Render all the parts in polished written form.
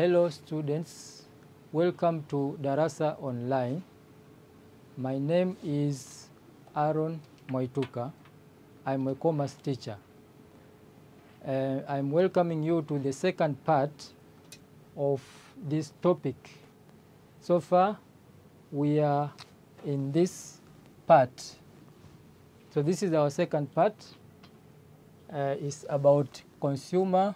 Hello students, welcome to Darasa Online. My name is Aaron Moituka. I'm a commerce teacher. I'm welcoming you to the second part of this topic. So far, we are in this part. So this is our second part. It's about consumer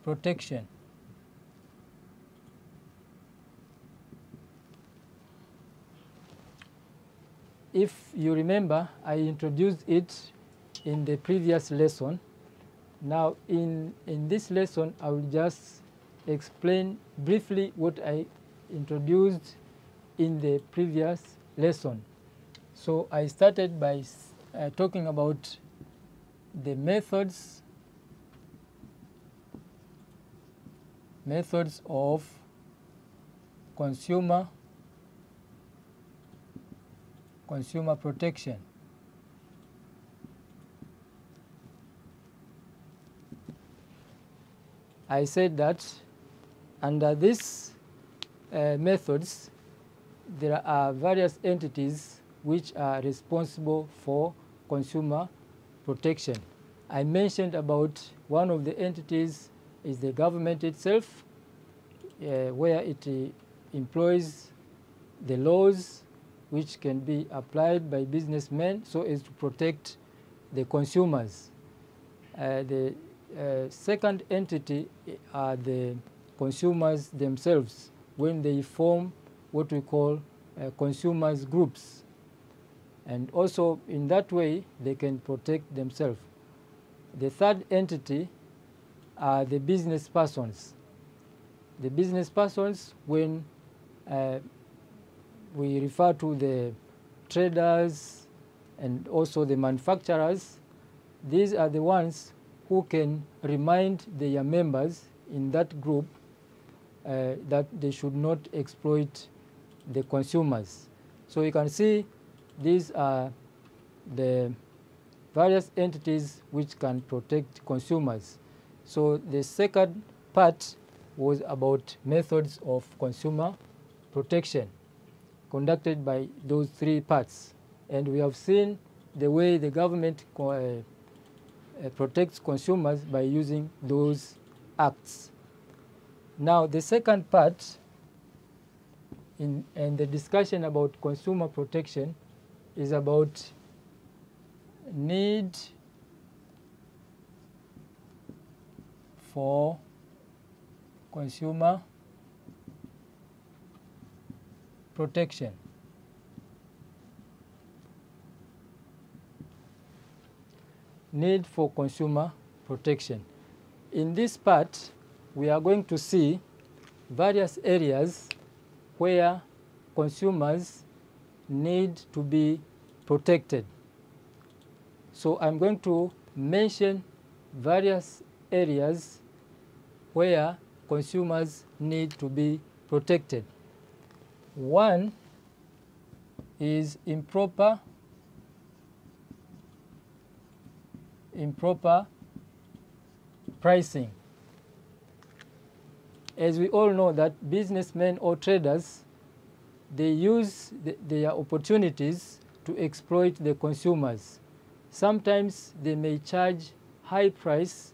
protection. If you remember, I introduced it in the previous lesson. Now in this lesson, I will just explain briefly what I introduced in the previous lesson. So I started by talking about the methods of consumer protection. I said that under these methods, there are various entities which are responsible for consumer protection. I mentioned about one of the entities is the government itself, where it employs the laws which can be applied by businessmen so as to protect the consumers. The second entity are the consumers themselves when they form what we call consumers groups. And also in that way they can protect themselves. The third entity are the business persons. The business persons, when we refer to the traders and also the manufacturers, these are the ones who can remind their members in that group that they should not exploit the consumers. So you can see these are the various entities which can protect consumers. So the second part was about methods of consumer protection conducted by those three parts. And we have seen the way the government protects consumers by using those acts. Now the second part in the discussion about consumer protection is about need for consumer protection. Need for consumer protection. In this part, we are going to see various areas where consumers need to be protected. So I'm going to mention various areas where consumers need to be protected. One is improper pricing. As we all know that businessmen or traders, they use their opportunities to exploit the consumers. Sometimes they may charge high price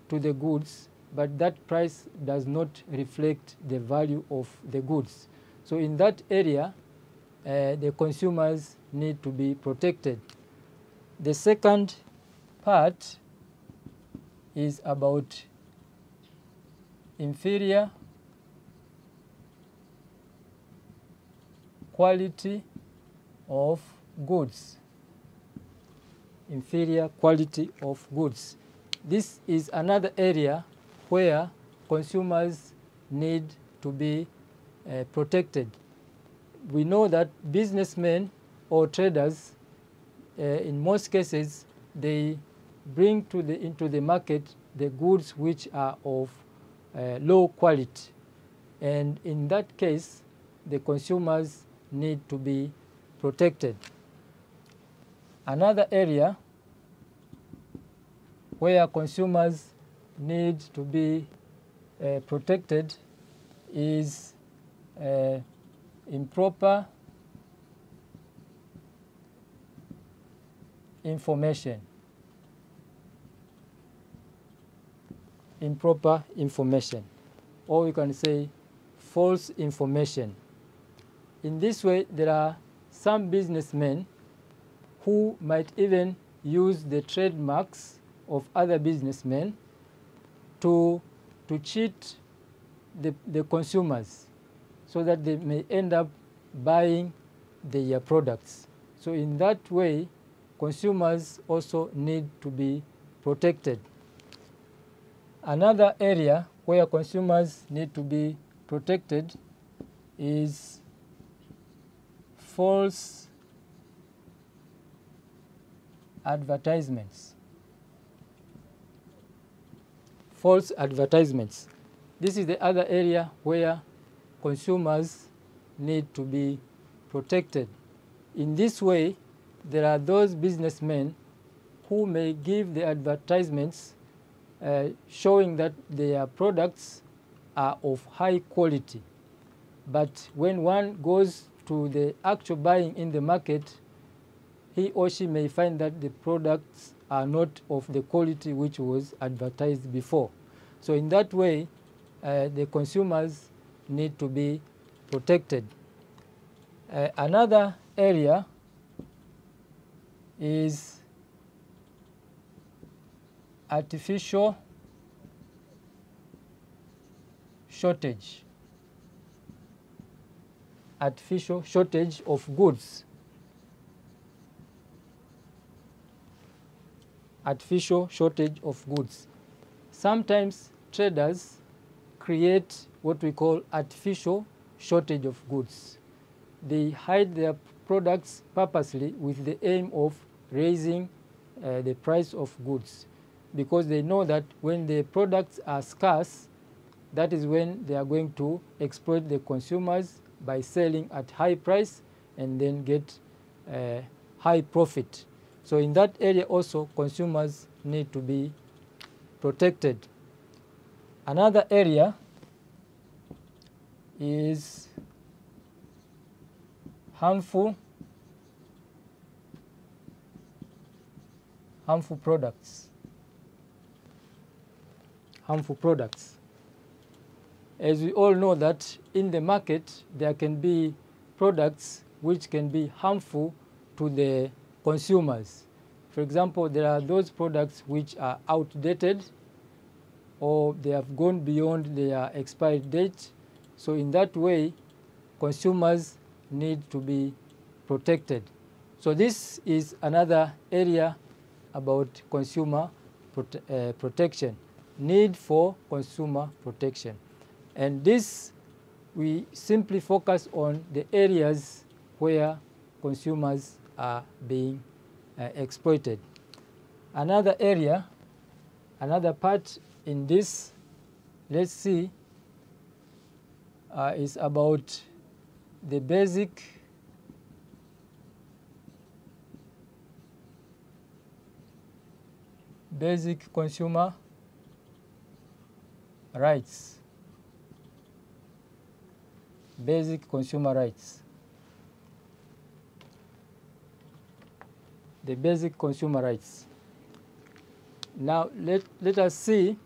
to the goods, but that price does not reflect the value of the goods. So in that area, the consumers need to be protected. The second part is about inferior quality of goods. Inferior quality of goods. This is another area where consumers need to be protected. We know that businessmen or traders, in most cases, they bring into the market the goods which are of low quality. And in that case, the consumers need to be protected. Another area where consumers need to be protected is improper information. Improper information, or you can say false information. In this way, there are some businessmen who might even use the trademarks of other businessmen to cheat the consumers so that they may end up buying their products. So in that way, consumers also need to be protected. Another area where consumers need to be protected is false advertisements. False advertisements. This is the other area where consumers need to be protected. In this way, there are those businessmen who may give the advertisements showing that their products are of high quality. But when one goes to the actual buying in the market, he or she may find that the products are not of the quality which was advertised before. So in that way, the consumers need to be protected. Another area is artificial shortage. Artificial shortage of goods. Artificial shortage of goods. Sometimes traders create what we call artificial shortage of goods. They hide their products purposely with the aim of raising the price of goods, because they know that when the products are scarce, that is when they are going to exploit the consumers by selling at high price and then get high profit. So in that area also, consumers need to be protected. Another area is harmful products. Harmful products. As we all know that in the market there can be products which can be harmful to the consumers. For example, there are those products which are outdated or they have gone beyond their expiry date. So in that way, consumers need to be protected. So this is another area about consumer protection, need for consumer protection. And this, we simply focus on the areas where consumers are being exploited. Another area, another part in this, let's see, is about the basic consumer rights. Basic consumer rights. The basic consumer rights. Now let us see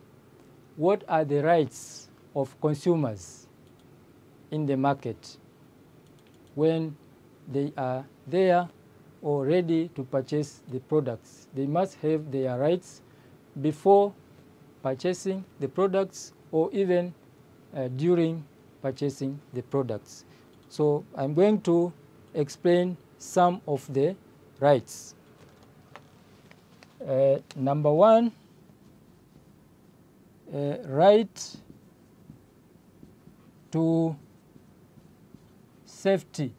what are the rights of consumers in the market when they are there or ready to purchase the products. They must have their rights before purchasing the products or even during purchasing the products. So I'm going to explain some of the rights. Number one, right to safety.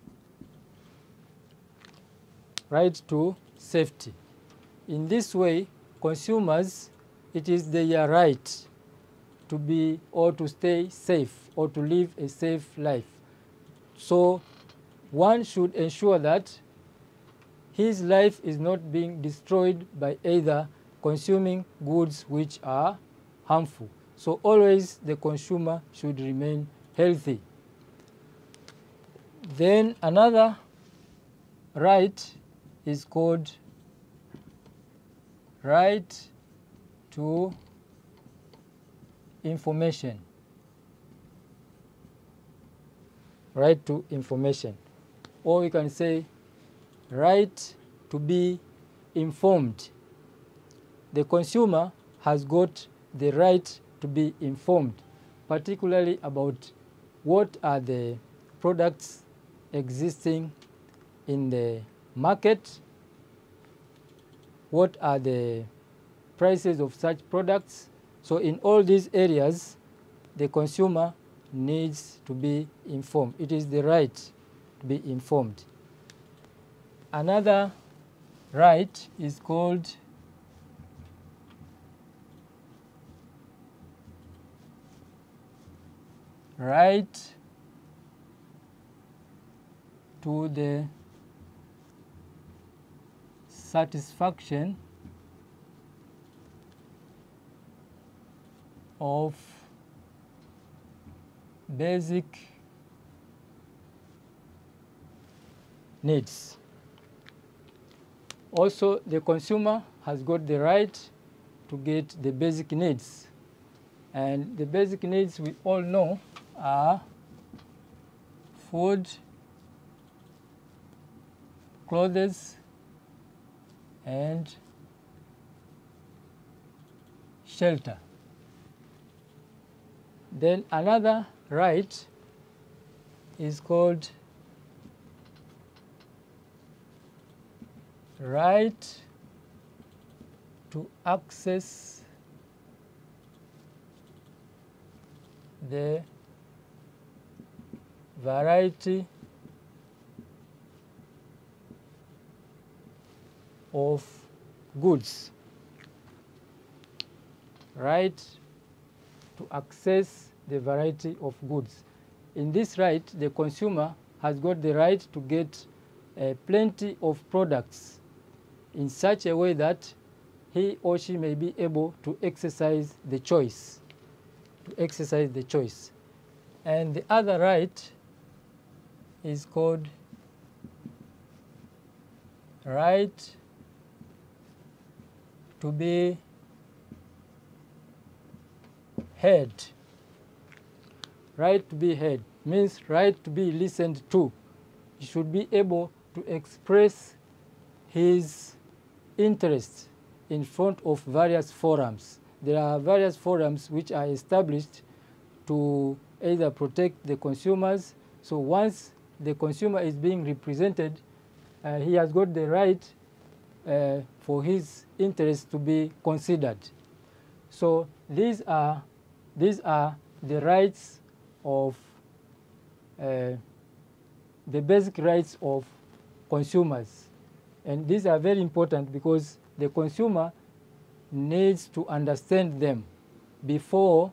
Right to safety. In this way, consumers, it is their right to be or to stay safe or to live a safe life. So one should ensure that his life is not being destroyed by either consuming goods which are harmful. So always the consumer should remain healthy. Then another right is called right to information. Right to information. Or we can say right to be informed. The consumer has got the right to be informed, particularly about what are the products existing in the market, what are the prices of such products. So in all these areas, the consumer needs to be informed. It is the right to be informed. Another right is called right to the satisfaction of basic needs. Also, the consumer has got the right to get the basic needs. And the basic needs we all know are food, clothes, and shelter. Then another right is called right to access the variety of goods. Right to access the variety of goods. In this right, the consumer has got the right to get plenty of products in such a way that he or she may be able to exercise the choice. And the other right is called right to be heard. Right to be heard means right to be listened to. He should be able to express his interest in front of various forums. There are various forums which are established to either protect the consumers. So once the consumer is being represented, he has got the right for his interest to be considered. So these are the rights of the basic rights of consumers. And these are very important because the consumer needs to understand them before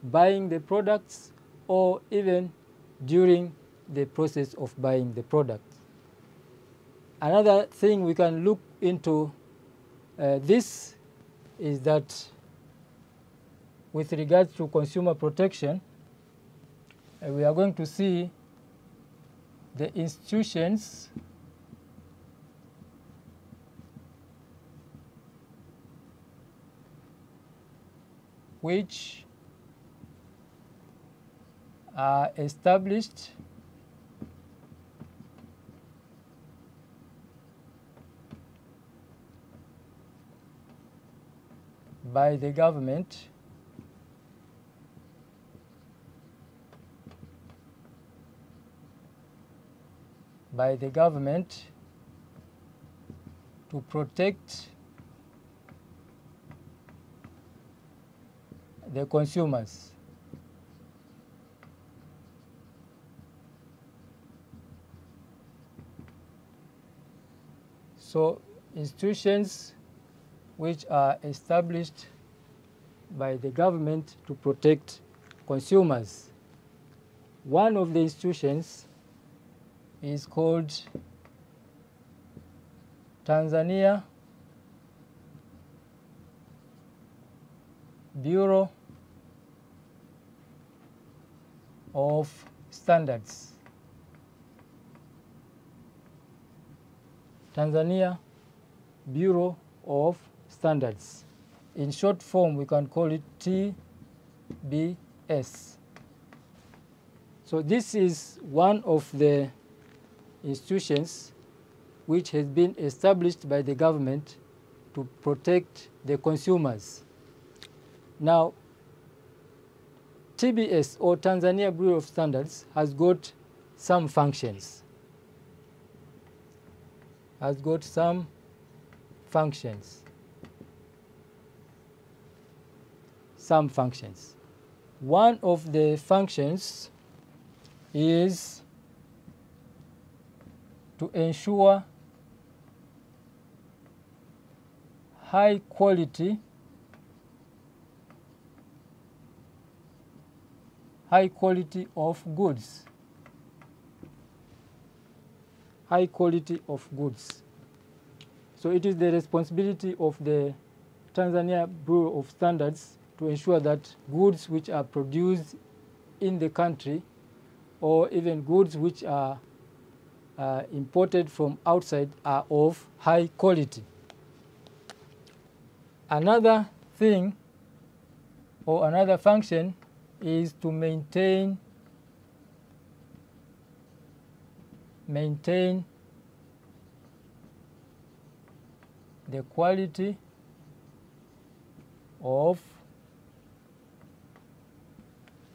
buying the products or even during the process of buying the product. Another thing we can look into this is that with regards to consumer protection, we are going to see the institutions which are established by the government to protect the consumers. So institutions which are established by the government to protect consumers. One of the institutions is called Tanzania Bureau of Standards. Tanzania Bureau of Standards. In short form, we can call it TBS. So this is one of the institutions which has been established by the government to protect the consumers. Now, TBS, or Tanzania Bureau of Standards, has got some functions. Some functions. One of the functions is to ensure high quality of goods. High quality of goods. So it is the responsibility of the Tanzania Bureau of Standards to ensure that goods which are produced in the country, or even goods which are imported from outside, are of high quality. Another thing, or another function, is to maintain the quality of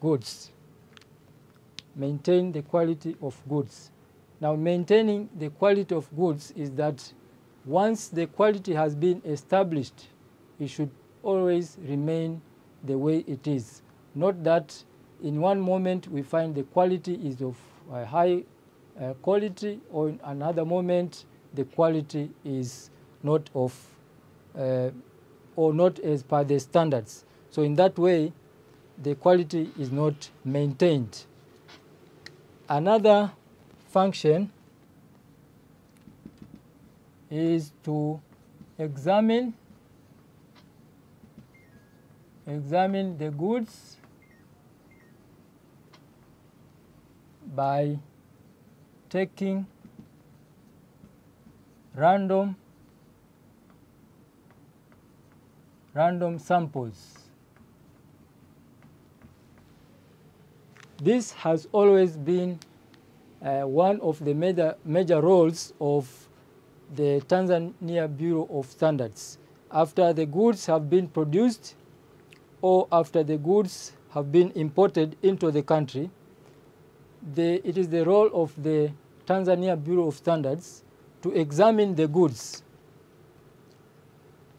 goods. Maintain the quality of goods. Now, maintaining the quality of goods is that once the quality has been established, it should always remain the way it is. Not that in one moment we find the quality is of high quality, or in another moment the quality is not of or not as per the standards. So in that way, the quality is not maintained. Another function is to examine the goods by taking random samples. This has always been one of the major roles of the Tanzania Bureau of Standards. After the goods have been produced, or after the goods have been imported into the country, it is the role of the Tanzania Bureau of Standards to examine the goods.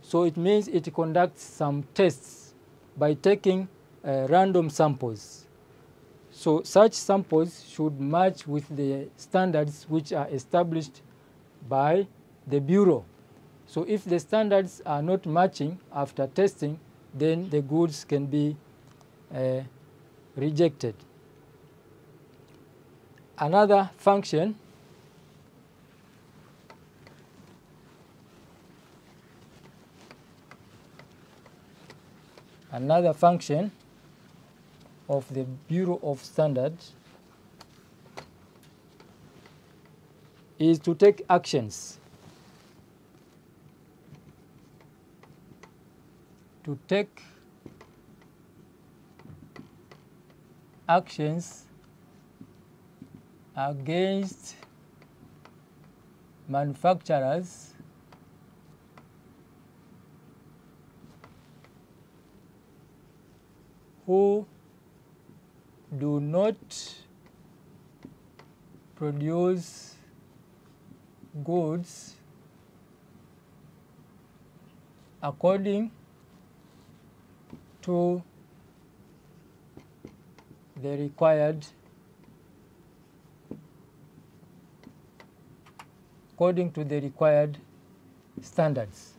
So it means it conducts some tests by taking random samples. So such samples should match with the standards which are established by the Bureau. So if the standards are not matching after testing, then the goods can be rejected. Another function of the Bureau of Standards is to take actions. To take actions against manufacturers who do not produce goods according to the required standards.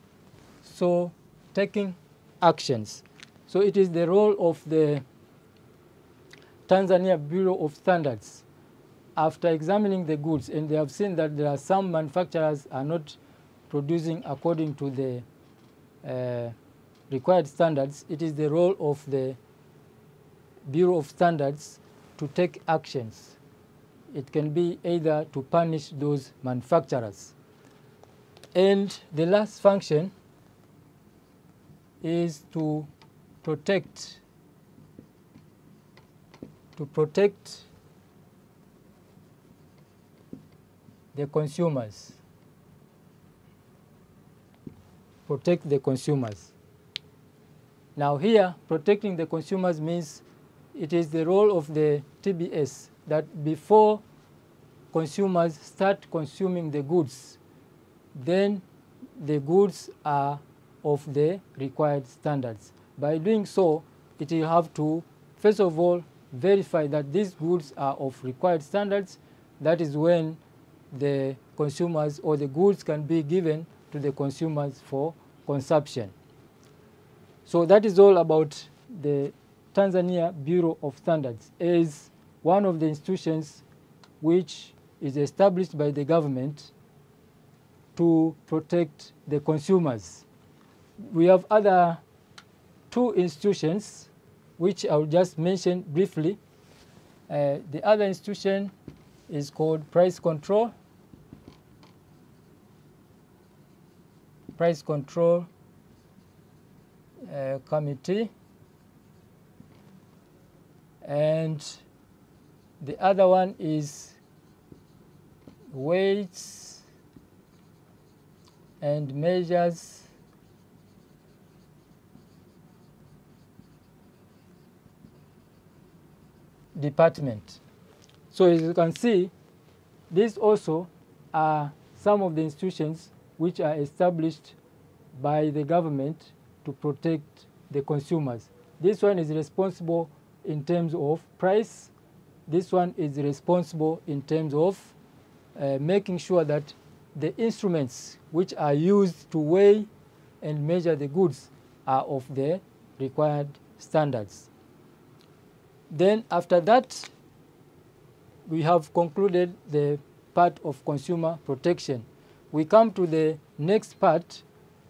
So taking actions. So it is the role of the Tanzania Bureau of Standards, after examining the goods and they have seen that there are some manufacturers are not producing according to the required standards, it is the role of the Bureau of Standards to take actions. It can be either to punish those manufacturers. And the last function is to protect the consumers. Protect the consumers. Now here, protecting the consumers means it is the role of the TBS that before consumers start consuming the goods, then the goods are of the required standards. By doing so, it will have to, first of all, verify that these goods are of required standards. That is when the consumers or the goods can be given to the consumers for consumption. So that is all about the Tanzania Bureau of Standards as one of the institutions which is established by the government to protect the consumers. We have other two institutions which I will just mention briefly. The other institution is called Price Control Committee, and the other one is Weights and Measures Department. So as you can see, these also are some of the institutions which are established by the government to protect the consumers. This one is responsible in terms of price. This one is responsible in terms of making sure that the instruments which are used to weigh and measure the goods are of the required standards. Then after that, we have concluded the part of consumer protection. We come to the next part,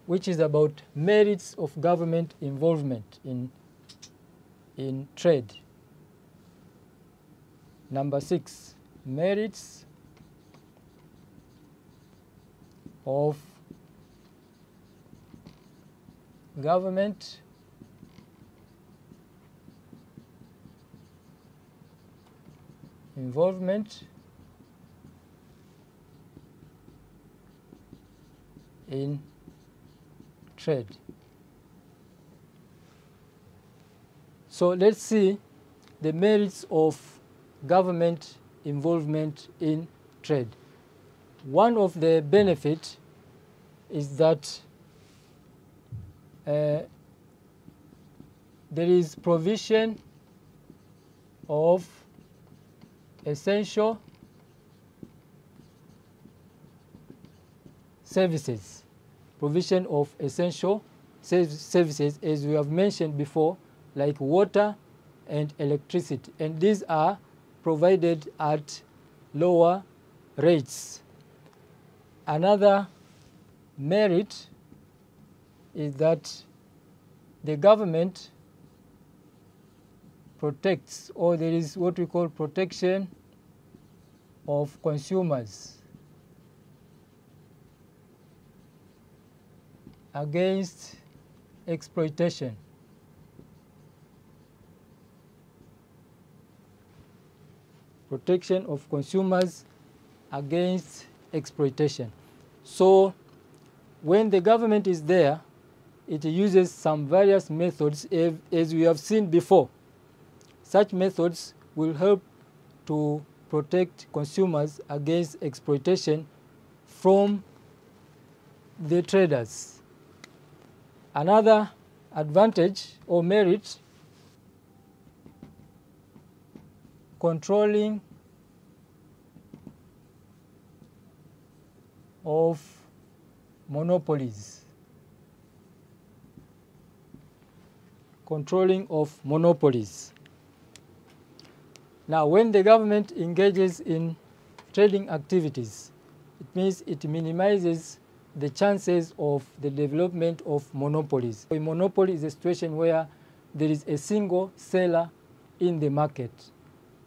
which is about merits of government involvement in trade. Number 6, merits of government involvement in trade. So let's see the merits of government involvement in trade. One of the benefits is that there is provision of essential services. Provision of essential services, as we have mentioned before, like water and electricity. And these are provided at lower rates. Another merit is that the government protects, or there is what we call protection of consumers against exploitation. Protection of consumers against exploitation. So when the government is there, it uses some various methods, as we have seen before. Such methods will help to protect consumers against exploitation from the traders. Another advantage or merit, controlling of monopolies. Controlling of monopolies. Now, when the government engages in trading activities, it means it minimizes the chances of the development of monopolies. A monopoly is a situation where there is a single seller in the market.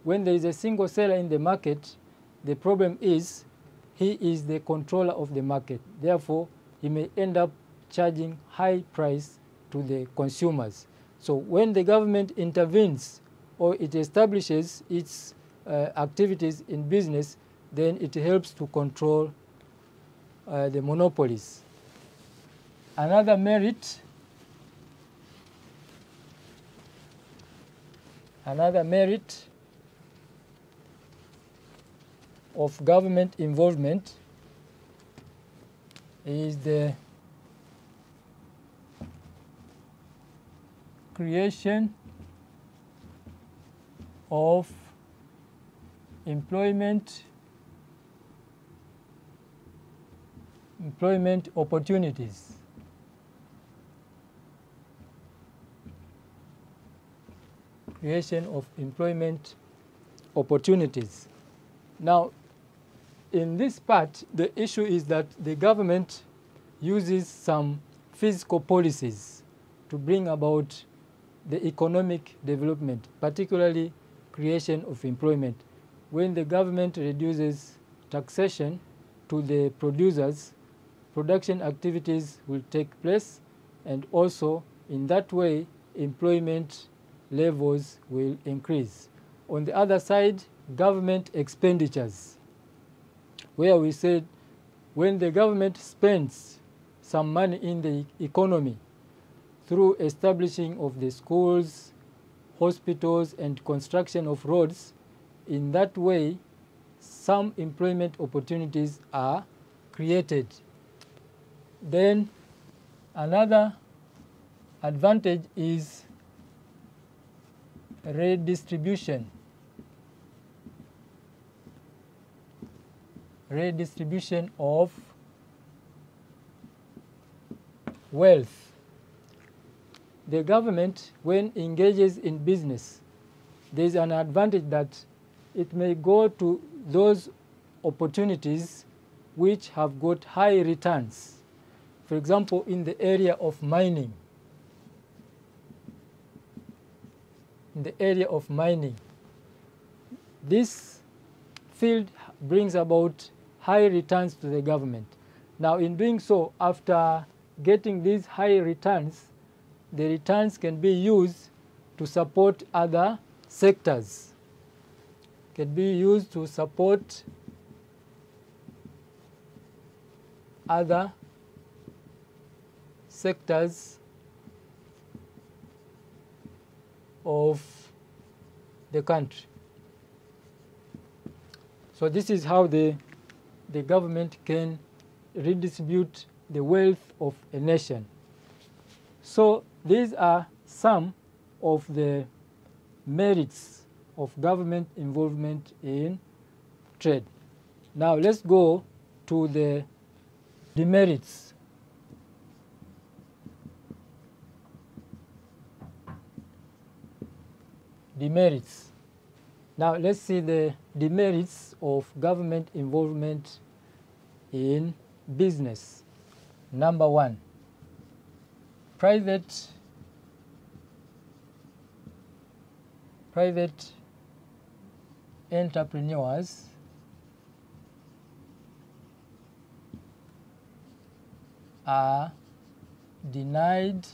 When there is a single seller in the market, the problem is he is the controller of the market. Therefore, he may end up charging high price to the consumers. So when the government intervenes or it establishes its activities in business, then it helps to control the monopolies. Another merit of government involvement is the creation of employment opportunities. Creation of employment opportunities. Now, in this part, the issue is that the government uses some fiscal policies to bring about the economic development, particularly creation of employment. When the government reduces taxation to the producers, production activities will take place, and also in that way employment levels will increase. On the other side, government expenditures, where we said when the government spends some money in the economy through establishing of the schools, hospitals, and construction of roads, in that way some employment opportunities are created. Then another advantage is redistribution of wealth. The government, when engages in business, there is an advantage that it may go to those opportunities which have got high returns. For example, in the area of mining. This field brings about high returns to the government. Now, in doing so, after getting these high returns, the returns can be used to support other sectors. Can be used to support other sectors of the country. So this is how the government can redistribute the wealth of a nation. So these are some of the merits of government involvement in trade. Now let's go to the demerits. Now let's see the demerits of government involvement in business. Number one, private entrepreneurs are denied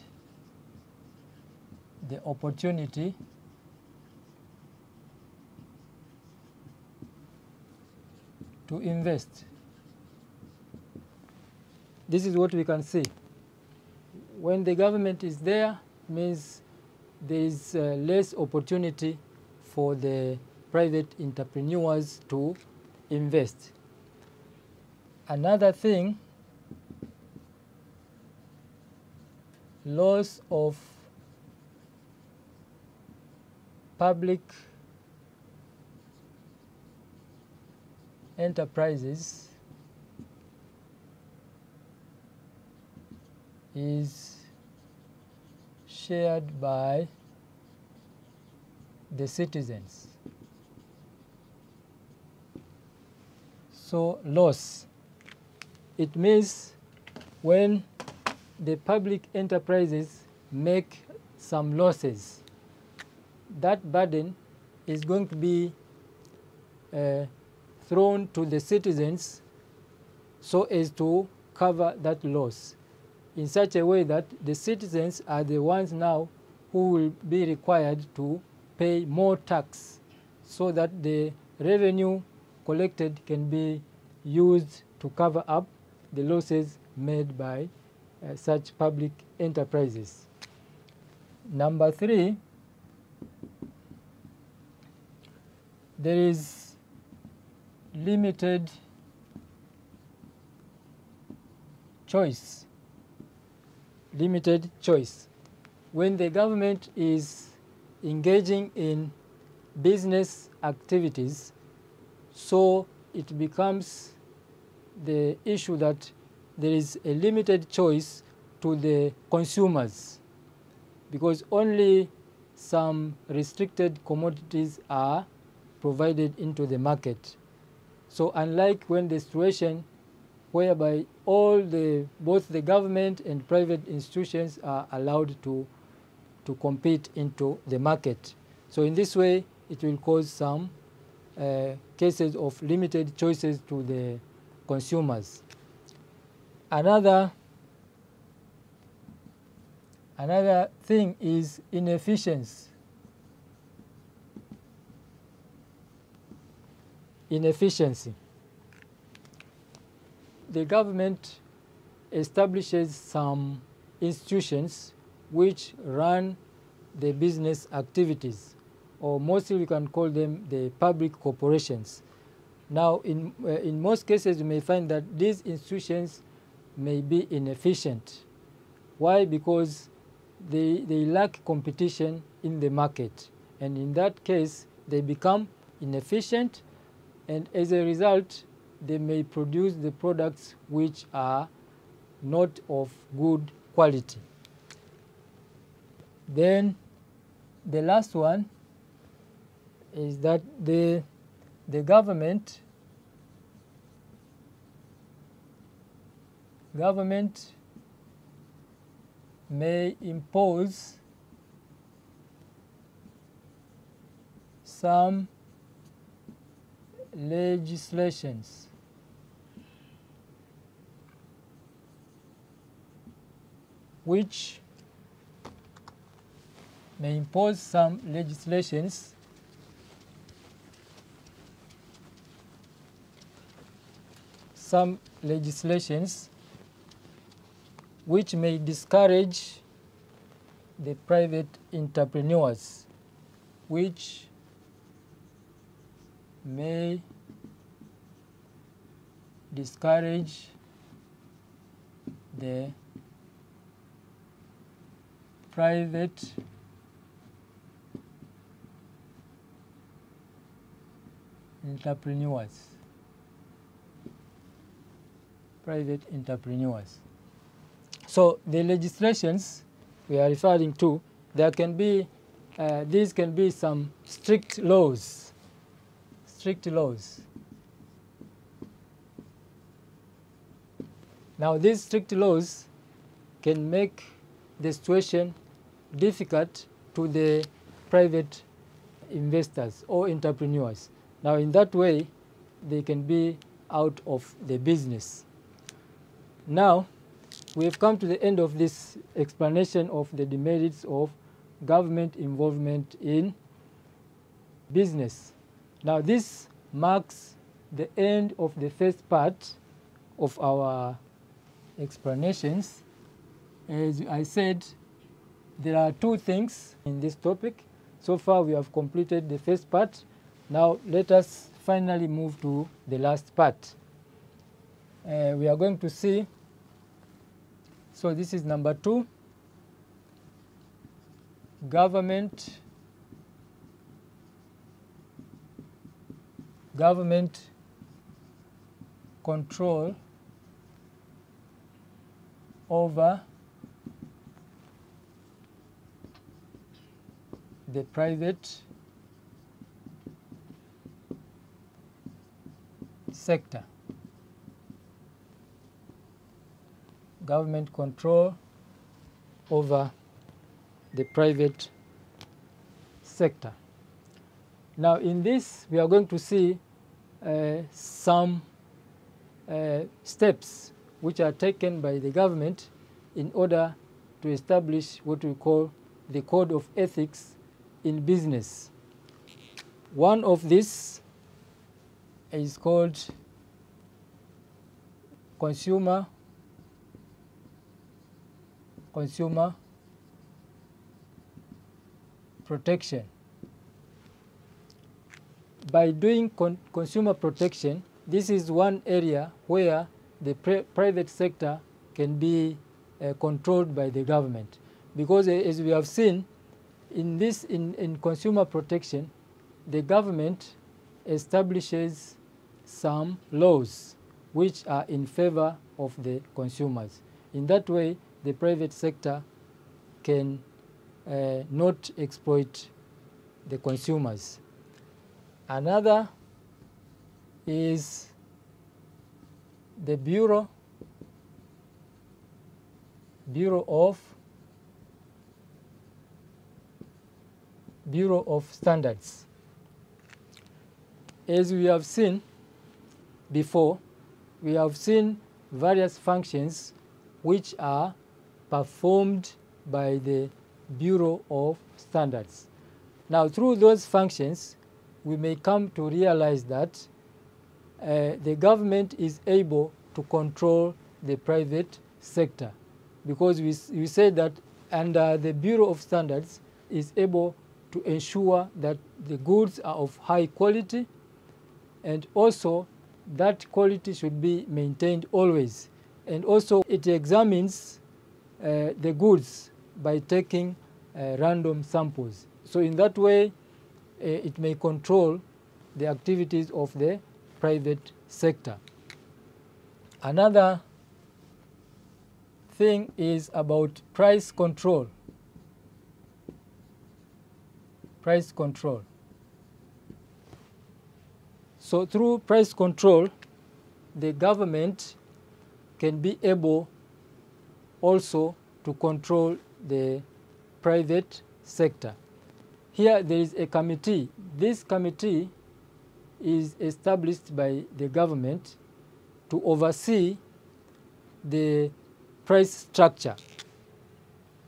the opportunity to invest. This is what we can see. When the government is there, it means there is less opportunity for the private entrepreneurs to invest. Another thing, loss of public enterprises is shared by the citizens. So loss, it means when the public enterprises make some losses, that burden is going to be thrown to the citizens so as to cover that loss, in such a way that the citizens are the ones now who will be required to pay more tax so that the revenue collected can be used to cover up the losses made by such public enterprises. Number 3, there is limited choice. Limited choice. When the government is engaging in business activities, so it becomes the issue that there is a limited choice to the consumers, because only some restricted commodities are provided into the market. So unlike when the situation whereby both the government and private institutions are allowed to compete into the market. So in this way, it will cause some cases of limited choices to the consumers. Another thing is inefficiency. The government establishes some institutions which run the business activities, or mostly we can call them the public corporations. Now, in most cases, you may find that these institutions may be inefficient. Why? Because they lack competition in the market, and in that case, they become inefficient, and as a result, they may produce the products which are not of good quality. Then the last one is that the government may impose some legislations which may impose some legislations which may discourage the private entrepreneurs, which may discourage the private entrepreneurs. So the legislations we are referring to, there can be these can be some strict laws. Now these strict laws can make the situation difficult to the private investors or entrepreneurs. Now in that way, they can be out of the business. Now, we have come to the end of this explanation of the demerits of government involvement in business. Now, this marks the end of the first part of our explanations. As I said, there are 2 things in this topic. So far, we have completed the first part. Now, let us finally move to the last part. We are going to see, so this is number 2, government control over the private sector. government control over the private sector. Now in this we are going to see some steps which are taken by the government in order to establish what we call the code of ethics in business. One of these is called consumer protection. By doing consumer protection, this is one area where the private sector can be controlled by the government, because as we have seen in consumer protection, the government establishes some laws which are in favor of the consumers. In that way, the private sector can not exploit the consumers. Another is the Bureau of Standards. As we have seen before, we have seen various functions which are performed by the Bureau of Standards. Now, through those functions, we may come to realize that the government is able to control the private sector, because we say that under the Bureau of Standards is able to ensure that the goods are of high quality, and also that quality should be maintained always. And also it examines the goods by taking random samples. So in that way, it may control the activities of the private sector. Another thing is about price control. Price control. So through price control, the government can be able also to control the private sector. Here there is a committee. This committee is established by the government to oversee the price structure.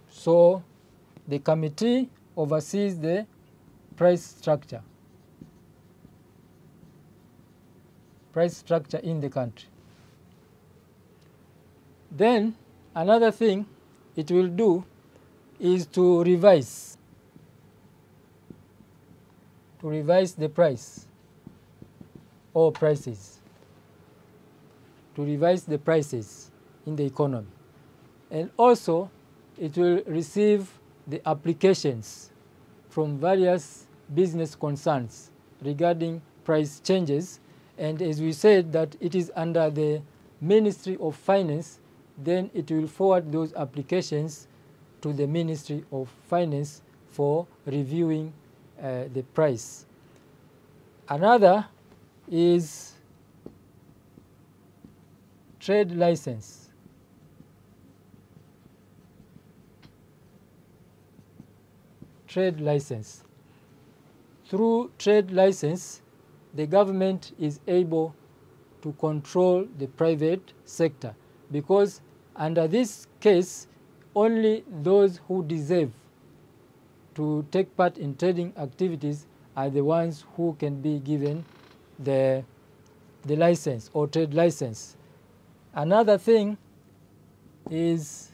So the committee oversees the price structure in the country. Then another thing it will do is to revise the price or prices, to revise the prices in the economy. And also it will receive the applications from various business concerns regarding price changes. And as we said that it is under the Ministry of Finance, then it will forward those applications to the Ministry of Finance for reviewing the price. Another is trade license. Trade license. Through trade license, the government is able to control the private sector, because under this case, only those who deserve to take part in trading activities are the ones who can be given the license or trade license. Another thing is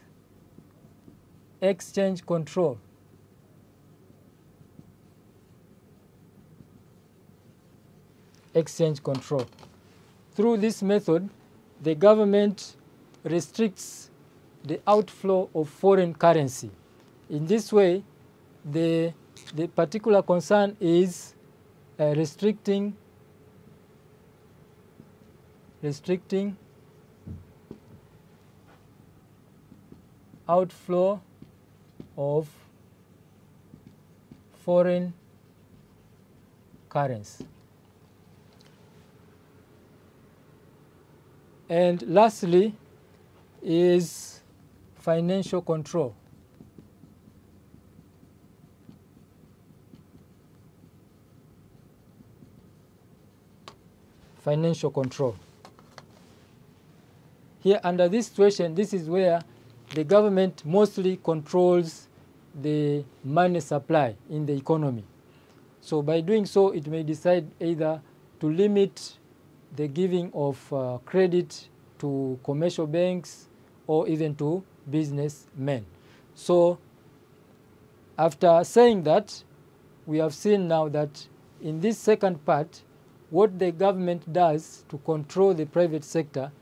exchange control. Exchange control. Through this method, the government restricts the outflow of foreign currency. In this way, the particular concern is restricting outflow of foreign currency. And lastly, is financial control. Financial control. Here, under this situation, this is where the government mostly controls the money supply in the economy. So by doing so, it may decide either to limit the giving of credit to commercial banks or even to businessmen. So after saying that, we have seen now that in this second part, what the government does to control the private sector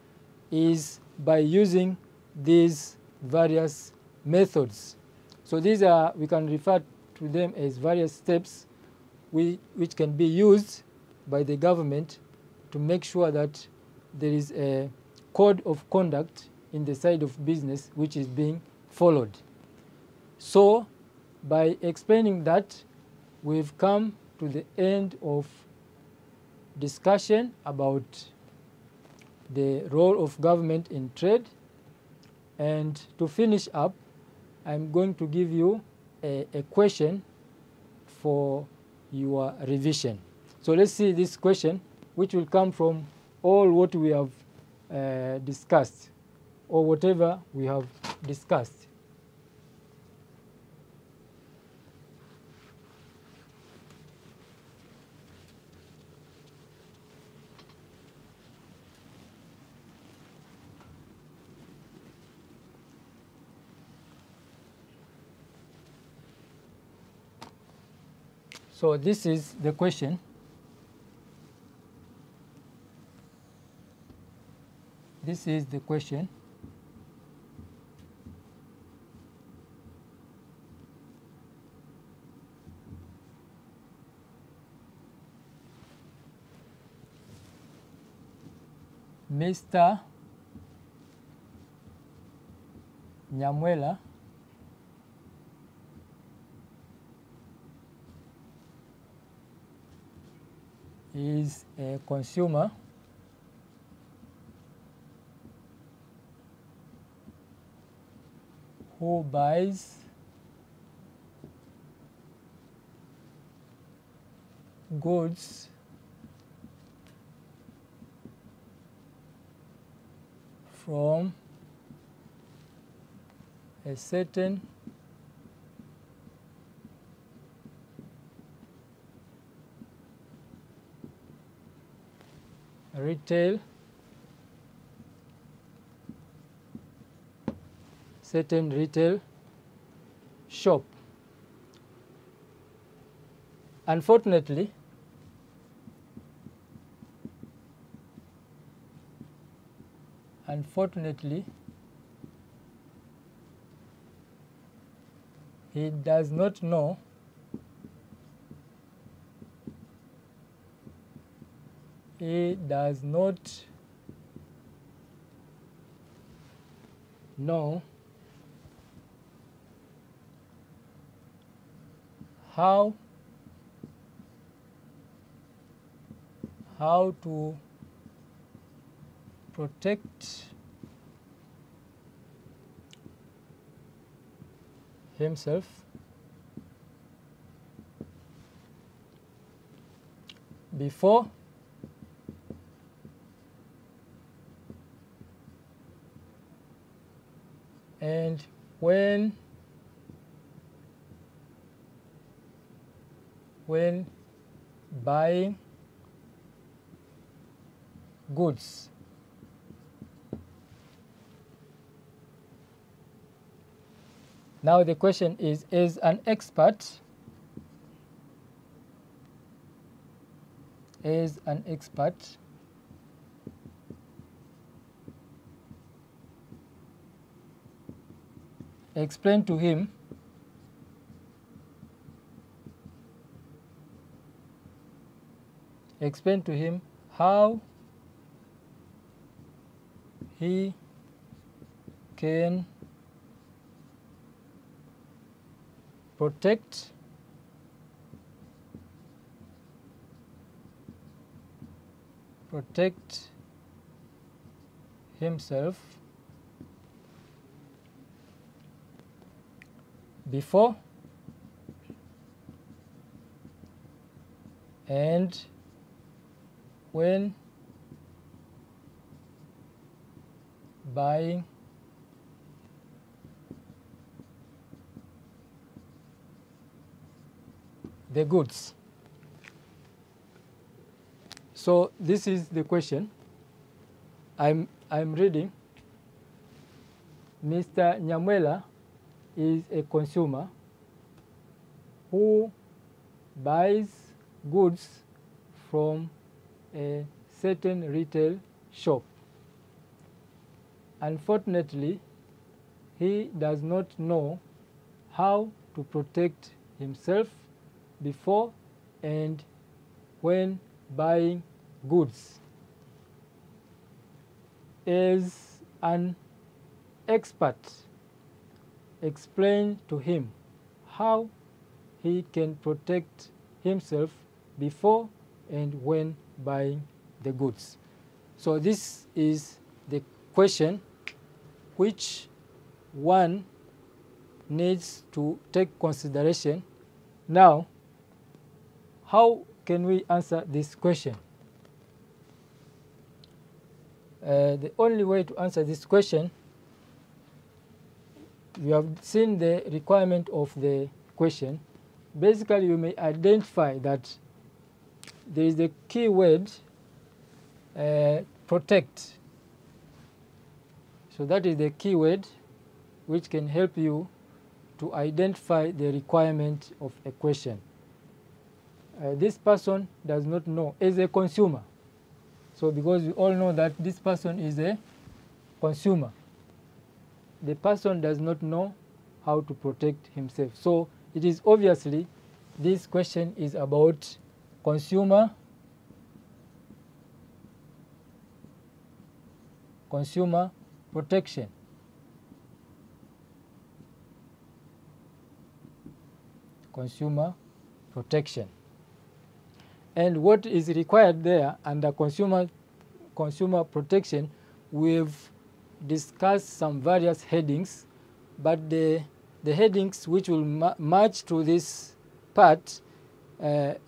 is by using these various methods. So these are, we can refer to them as various steps which can be used by the government to make sure that there is a code of conduct in the side of business which is being followed. So by explaining that, we've come to the end of discussion about the role of government in trade. And to finish up, I'm going to give you a question for your revision. So let's see this question, which will come from all what we have discussed, or whatever we have discussed. So this is the question. This is the question. Mr. Nyamwela is a consumer who buys goods from a certain retail shop. Unfortunately, he does not know how to protect himself before and when buying goods. Now the question is, as an expert, explain to him how he can protect himself before and when buying the goods. So this is the question. I'm reading. Mr. Nyamwela is a consumer who buys goods from a certain retail shop. Unfortunately, he does not know how to protect himself before and when buying goods. As an expert, explain to him how he can protect himself before and when buying the goods. So this is the question which one needs to take consideration. Now, how can we answer this question? The only way to answer this question, you have seen the requirement of the question. Basically, you may identify that there is the key word protect. So that is the key word which can help you to identify the requirement of a question. This person does not know as a consumer. So because we all know that this person is a consumer, the person does not know how to protect himself. So it is obviously this question is about consumer protection. Consumer protection. And what is required there under consumer protection, we've discussed some various headings, but the headings which will match to this part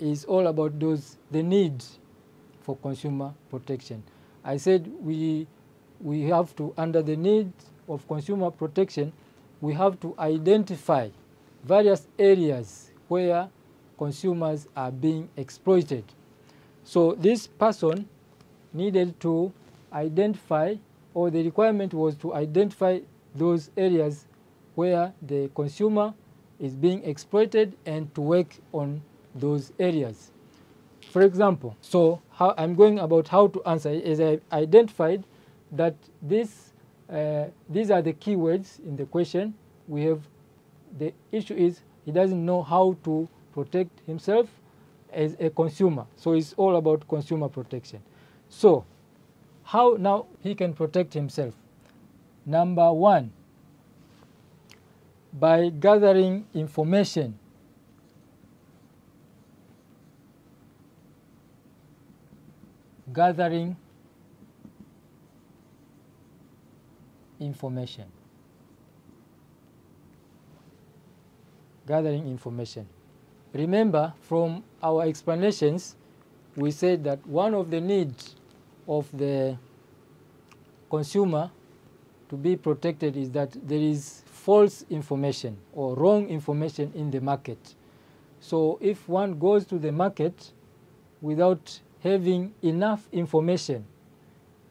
is all about the need for consumer protection. I said we have to, under the need of consumer protection, we have to identify various areas where consumers are being exploited. So this person needed to identify, or the requirement was to identify those areas where the consumer is being exploited and to work on those areas. For example, so how I'm going about how to answer is I identified that these are the keywords in the question. We have, the issue is he doesn't know how to protect himself as a consumer. So it's all about consumer protection. So how now he can protect himself? Number one, by gathering information. Gathering information. Gathering information. Remember, from our explanations, we said that one of the needs of the consumer to be protected is that there is false information or wrong information in the market. So if one goes to the market without having enough information,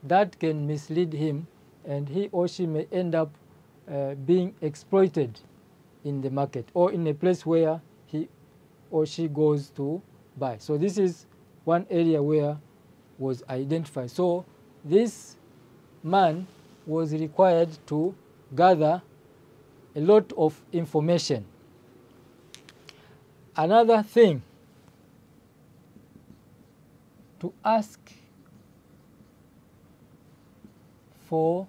that can mislead him and he or she may end up being exploited in the market or in a place where he or she goes to buy. So this is one area where was identified. So this man was required to gather a lot of information. Another thing, to ask for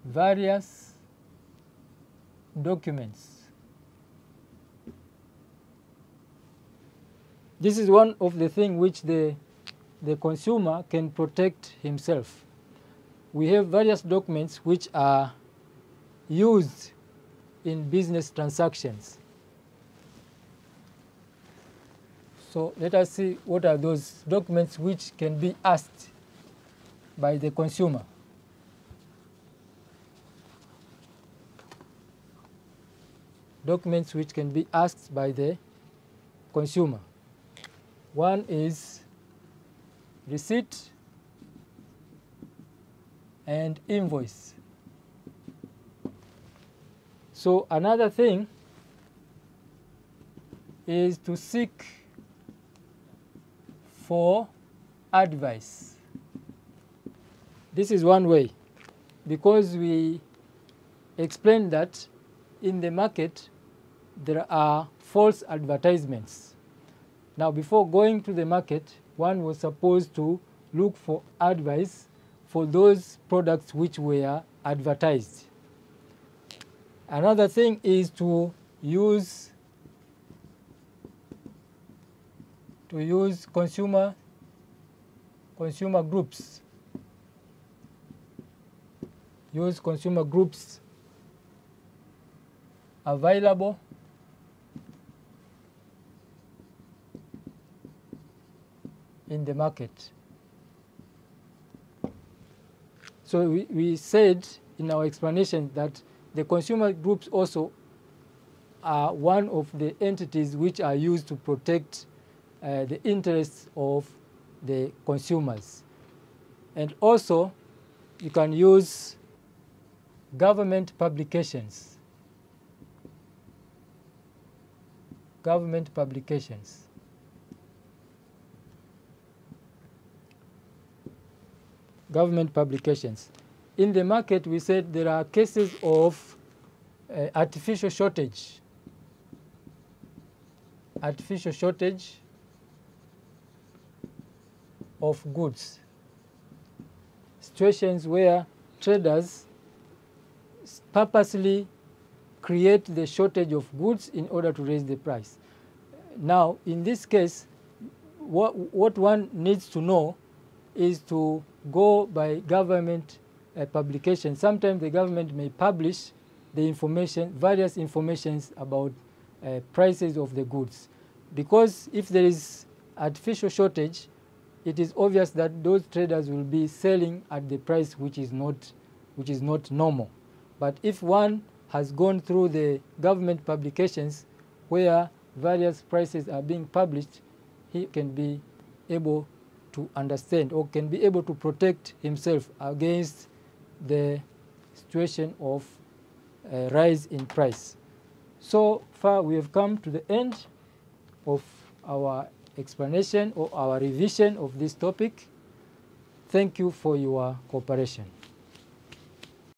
various documents. This is one of the things which the consumer can protect himself. We have various documents which are used in business transactions. So let us see what are those documents which can be asked by the consumer. Documents which can be asked by the consumer. One is receipt and invoice. So another thing is to seek for advice. This is one way, because we explained that in the market there are false advertisements. Now, before going to the market, one was supposed to look for advice for those products which were advertised. Another thing is to use consumer groups. Use consumer groups available in the market. So we said in our explanation that the consumer groups also are one of the entities which are used to protect the interests of the consumers. And also, you can use government publications. Government publications. Government publications. In the market, we said there are cases of artificial shortage. Artificial shortage of goods. Situations where traders purposely create the shortage of goods in order to raise the price. Now, in this case, what one needs to know is to go by government publication. Sometimes the government may publish the information, various informations about prices of the goods. Because if there is artificial shortage, it is obvious that those traders will be selling at the price which is not normal. But if one has gone through the government publications where various prices are being published, he can be able to understand or can be able to protect himself against the situation of rise in price. So far we have come to the end of our explanation or our revision of this topic. Thank you for your cooperation.